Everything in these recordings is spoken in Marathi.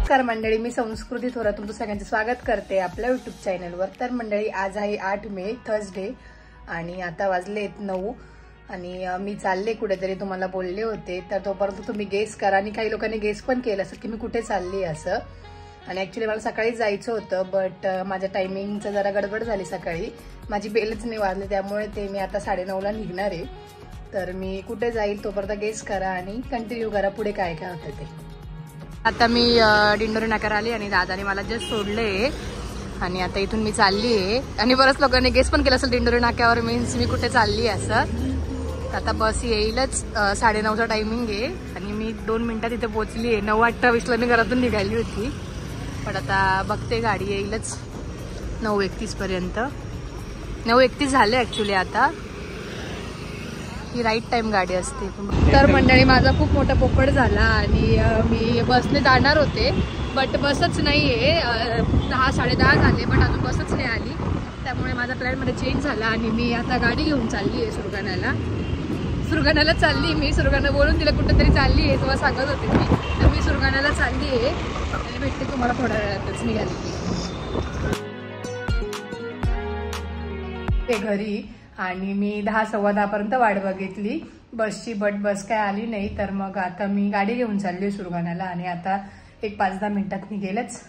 नमस्कार मंडळी, मी संस्कृती थोरात तुमचं सगळ्यांचं स्वागत करते आपल्या युट्यूब चॅनलवर। तर मंडळी, आज आहे 8 मे थर्सडे आणि आता वाजलेत 9 आणि मी चालले कुठेतरी, तुम्हाला बोलले होते। तर तोपर्यंत तुम्ही गेस करा आणि काही लोकांनी गेस पण केलं असेल की मी कुठे चालली असं। आणि ऍक्च्युली मला सकाळी जायचं होतं, बट माझ्या टायमिंगचं जरा गडबड झाली। सकाळी माझी बेलच नाही वाजली, त्यामुळे ते मी आता 9:30ला निघणार आहे। तर मी कुठे जाईल तोपर्यंत गेस करा आणि कंटिन्यू करा पुढे काय काय होतं ते। आता मी दिंडोरी नाक्यावर आली आणि दादाने मला जस्ट सोडले आणि आता इथून मी चालली आहे। आणि बरंच लोकांनी गेस पण केलं असेल दिंडोरी नाक्यावर मीन्स मी कुठे चालली असं। आता बस येईलच, 9:30चा टायमिंग आहे आणि मी 2 मिनिटात इथे पोहोचली आहे। 9:28ला मी घरातून निघाली होती, पण आता बघते गाडी येईलच 9:31 पर्यंत। 9:31 झाले ऍक्च्युली, आता ही राईट टाइम गाडी असते। तर मंडळी, माझा खूप मोठा पोपट झाला आणि मी बसने जाणार होते, बट बसच नाही आहे। 10 10:30 झाले, बट अजून बसच नाही आली, त्यामुळे माझा प्लॅनमध्ये चेंज झाला आणि मी आता गाडी घेऊन चालली आहे सुरगाण्याला चालली मी। सुरगाणा बोलून तिला कुठेतरी चालली आहे तेव्हा सांगत होते मी, तर मी सुरगाण्याला चालली आहे आणि भेटते तुम्हाला थोड्या वेळातच निघाली ते घरी। आणि मी 10 सव्वा 10 पर्यंत वाट बघितली बसची, बट बस काय आली नाही। तर मग आता मी गाडी घेऊन चालली सुरगाण्याला आणि आता एक 5-10 मिनिटात निघेलच।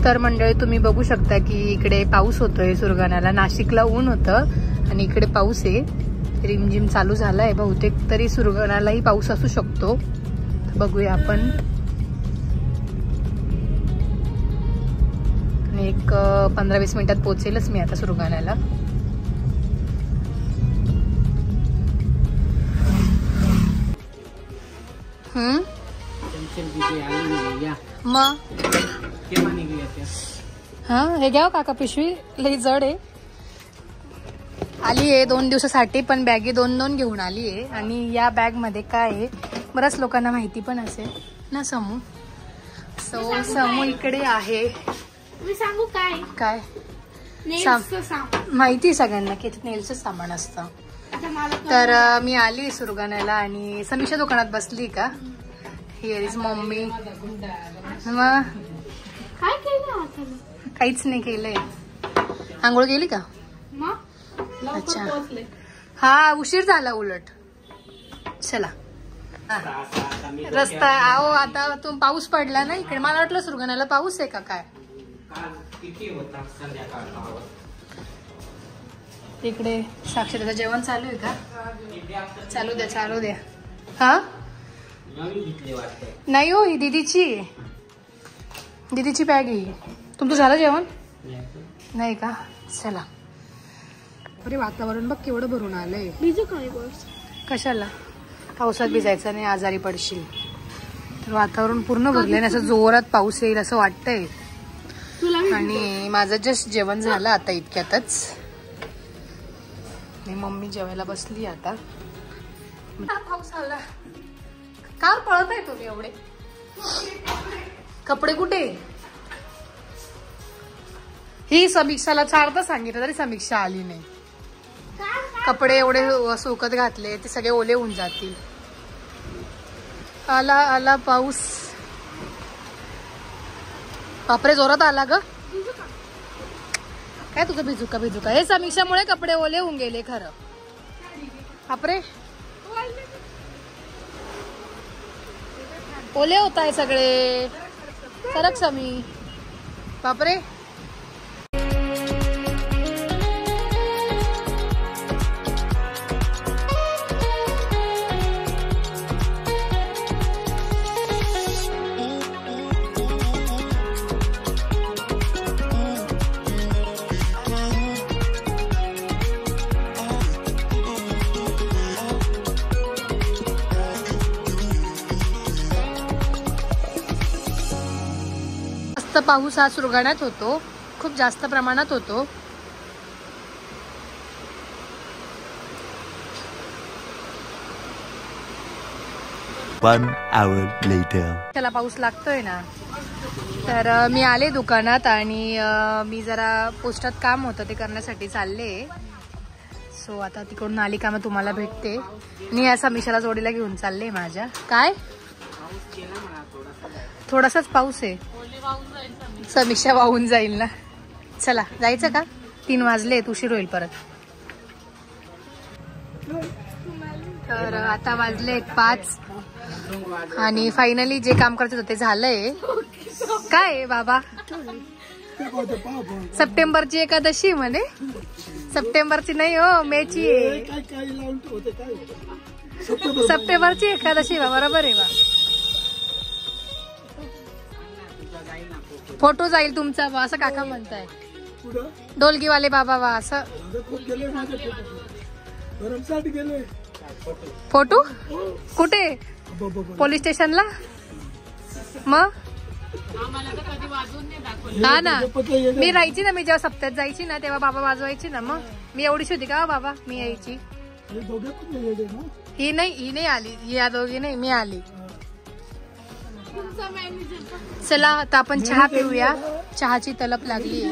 तर मंडळी, तुम्ही बघू शकता की इकडे पाऊस होतोय सुरगाण्याला। नाशिकला ऊन होतं आणि इकडे पाऊस आहे, रिमझिम चालू झालाय बहुतेक, तरी सुरगाण्यालाही पाऊस असू शकतो। बघूया आपण। आणि एक 15-20 मिनिटात पोहोचेलच मी आता सुरगाण्याला। मग हा, हे घ्या काका, पिशवी लई जड आहे। आली आहे 2 दिवसासाठी, पण बॅगी 2-2 घेऊन आली आहे। आणि या बॅग मध्ये काय आहे बऱ्याच लोकांना माहिती पण असेल ना, समू। समू इकडे आहे। मी सांगू काय काय माहिती सगळ्यांना की नेल्सचं सामान असतं। तर मी आली सुरगाण्याला आणि समीक्षा दुकानात बसली का। Here is mummy. मग काय केलं? काहीच नाही केलंय। आंघोळ केली का? अच्छा, हा उशीर झाला उलट। चला रस्ता आओ, आता तो पाऊस पडला ना इकडे। मला वाटलं सुरगाण्याला पाऊस आहे का काय। तिकडे साक्षरचं जेवण चालू आहे का? चालू द्या। हा नाही हो, ही दीदीची बॅग आहे। तुमचं झालं जेवण? नाही का? चला। अरे वातावरण बघ केवढं भरून आलंय। कशाला? पावसात भिजायचं नाही, आजारी पडशील। तर वातावरण पूर्ण भरलंय ना, असं जोरात पाऊस येईल असं वाटतंय। आणि माझं जस्ट जेवण झालं आता इतक्यातच। मम्मी जेवायला बसली आता। पाऊस आला का? पळत आहे तुम्ही एवढे? कपडे कुठे? ही समीक्षाला 4दा सांगितलं तरी समीक्षा आली नाही। कपडे एवढे सुकत घातले, ते सगळे ओले होऊन जातील। आला पाऊस। बापरे, जोरात आला ग। काय तुझं भिजू का? हे समीक्षामुळे कपडे ओले होऊन गेले खरं। बापरे, ओले होत आहे सगळे। सरक समी। बापरे, पाऊस हा सुरगाण्यात होतो, खूप जास्त प्रमाणात होतो। 1 hour later. त्याला पाऊस लागतोय ना, तर मी आले दुकानात आणि मी जरा पोस्टात काम होतं ते करण्यासाठी चालले. सो आता तिकडून आली का मग तुम्हाला भेटते. मी या समीक्षाला जोडीला घेऊन चालले माझ्या. काय थोडासाच पाऊस आहे, समीक्षा वाहून जाईल ना. चला जायचं का? 3 वाजले, उशीर होईल परत. तर आता वाजले 5 आणि फायनली जे काम करत होते ते झालंय. काय बाबा, सप्टेंबरची एकादशी म्हणे. सप्टेंबरची नाही हो, मेची आहे. सप्टेंबरची एकादशी बा, बरोबर आहे बा. फोटो जाईल तुमचा बा असं काका म्हणताय. डोलगीवाले बाबा बा असं. फोटो कुठे? पोलीस स्टेशनला. मग हा ना, मी राहायची ना, मी जेव्हा सप्त्यात जायची ना तेव्हा बाबा वाजवायची ना. मग मी एवढीच होती का बाबा, मी यायची. ही नाही आली, या दोघी नाही, मी आली. चला आता आपण चहा पिऊया, चहाची तलप लागली.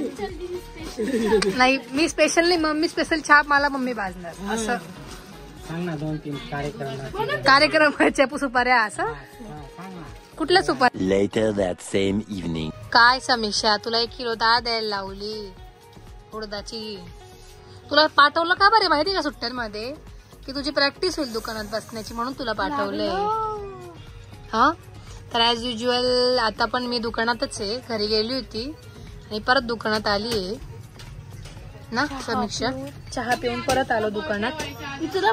नाही मी स्पेशल नाही, मम्मी स्पेशल चहा, मला मम्मी भाजणार असं. सांग ना 2-3 कार्यक्रमाच्या सुपाऱ्या असं. कुठल्या सुपाऱ्या? Later that same evening. काय समीक्षा, तुला 1 किलो डाळ द्यायला लावली उडदाची. तुला पाठवलं का बरे माहिती का सुट्ट्यांमध्ये, की तुझी प्रॅक्टिस होईल दुकानात बसण्याची, म्हणून तुला पाठवलंय. हा तर ऍज युज्युअल आता पण मी दुकानातच आहे. घरी गेली होती आणि परत दुकानात आली आहे ना समीक्षा. चहा पिऊन परत आलो दुकानात,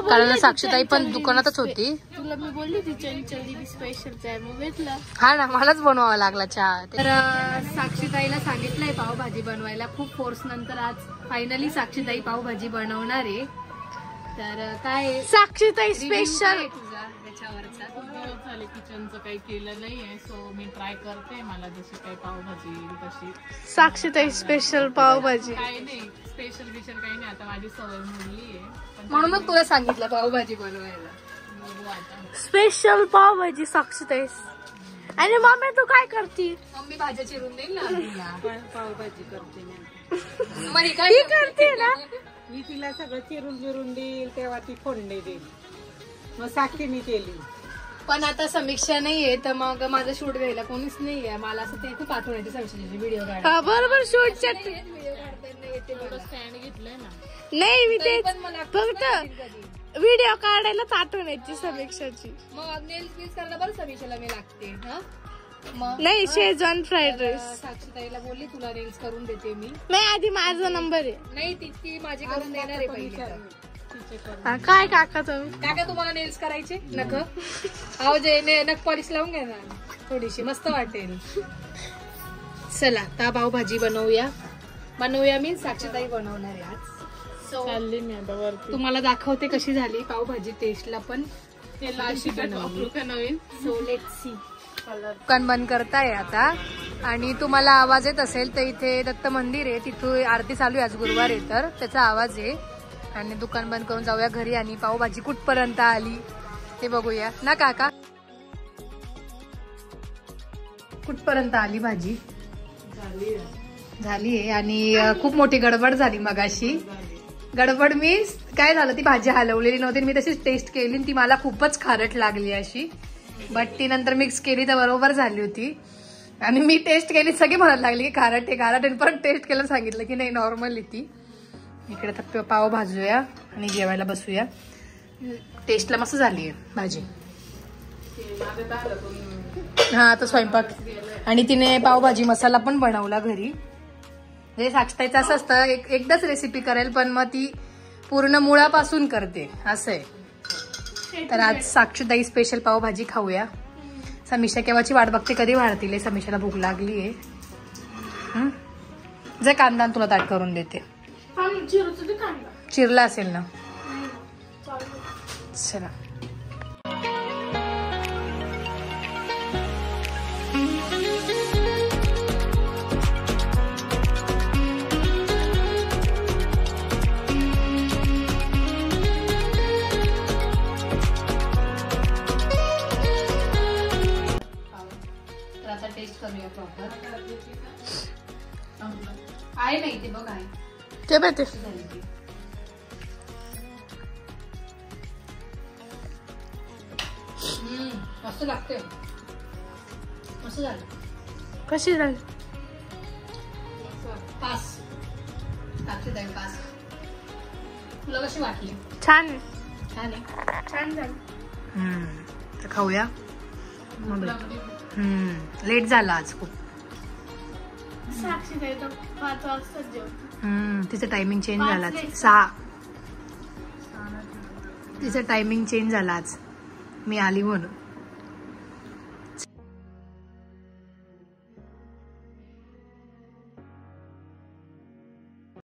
कारण साक्षीताई पण दुकानातच होती. तुला मी बोलली होती चंचल स्पेशल चाय, मग भेटला. हा ना, मलाच बनवावा लागला चहा. तर साक्षीताईला सांगितलंय पावभाजी बनवायला. खूप फोर्स नंतर आज फायनली साक्षीताई पावभाजी बनवणार आहे. तर काय साक्षीताई स्पेशल तुझा त्याच्यावरचा? झाले किचनचं काही केलं नाहीये, सो मी ट्राय करते. मला जशी काही पावभाजी तशी. साक्षीताई स्पेशल पावभाजी. काही नाही स्पेशल बिशल काही नाही, आता माझी सवय मोडली आहे. म्हणून तुला सांगितलं पावभाजी बनवायला. स्पेशल पावभाजी साक्षीताई. आणि मम्मी तू काय करती? मम्मी भाज्या चिरून देईल ना तुला. पावभाजी करते मी. मग ही काय करते ना, मी तिला सगळं चिरून देईल, तेव्हा ती फोडणी देईल. मग साक्षीने केली. पण आता समीक्षा नाहीये, तर मग माझं शूट घ्यायला कोणीच नाहीये. मला असं ते खूप आठवण येते समीक्षाची व्हिडिओ काढायला. बरोबर शूटच्या स्टँड घेतलंय ना. नाही मी तेच फक्त व्हिडिओ काढायलाच आठवण यायची समीक्षाची. मग नेल्स बील्स करायला बरं समीक्षाला मी लागते. मग नाही शेजवान फ्राईड राईस. साक्षीताईला बोलली तुला नेल्स करून देते मी. नाही आधी माझा नंबर आहे. नाही ती माझी करून देणार आहे पहिली. काय काका तुम्ही? काका तुम्हाला नेल्स करायचे नख? अहो जे नख पॉलिश लावून घ्या ना थोडीशी, मस्त वाटेल. चला आता पावभाजी बनवूया मी. साक्षीताई बनवणार आहे आज. चालली मी आता वरती. तुम्हाला दाखवते कशी झाली पावभाजी. टेस्टला पण नवीन. So let's see. दुकान बंद करताय आता. आणि तुम्हाला आवाज येत असेल तर इथे दत्त मंदिर आहे, तिथून आरती चालू आहे. आज गुरुवार आहे तर त्याचा आवाज आहे. आणि दुकान बंद करून जाऊया घरी. आणि पावभाजी कुठपर्यंत आली ते बघूया ना काका. कुठपर्यंत आली भाजी? झाली आहे. आणि खूप मोठी गडबड झाली मगाशी. गडबड मीन्स काय झालं, ती भाजी हलवलेली नव्हती. मी तशीच टेस्ट केली, ती मला खूपच खारट लागली अशी. बट ती नंतर मिक्स केली तर बरोबर झाली होती. आणि मी टेस्ट केली, सगळी म्हणायला लागली की खारट आहे खारट आहे. परत टेस्ट केलं, सांगितलं की नाही नॉर्मल आहे ती. इकडे तर पाव भाजूया आणि जेवायला बसूया. टेस्टला मस्त झाली आहे भाजी. हा तो स्वयंपाक. आणि तिने पावभाजी मसाला पण बनवला घरी. म्हणजे साक्षीताईचं असं असतं एकदाच रेसिपी करेल, पण मग ती पूर्ण मुळापासून करते असं आहे. तर आज साक्षीताई स्पेशल पावभाजी खाऊया. समीक्षा केव्हाची वाट बघते, कधी वाढतील. समीक्षाला भूक लागली आहे. जे कांदा तुला ताट करून देते. चिरला असेल ना. चला ते पाहते. मस्त लागते. मस्त झालं. कशी झाली? पास. टाकते ताई पास. तुला कशी वाटली? छान आहे. छान आहे. छान झाली. तर खाऊया. लेट झाला आज खूप. साक्षी ताई तर 5 वाजता जेवते. तिचं टायमिंग चेंज 5 झाला. नाही. 6. तिचं टायमिंग चेंज झाला आज. मी आली म्हणून.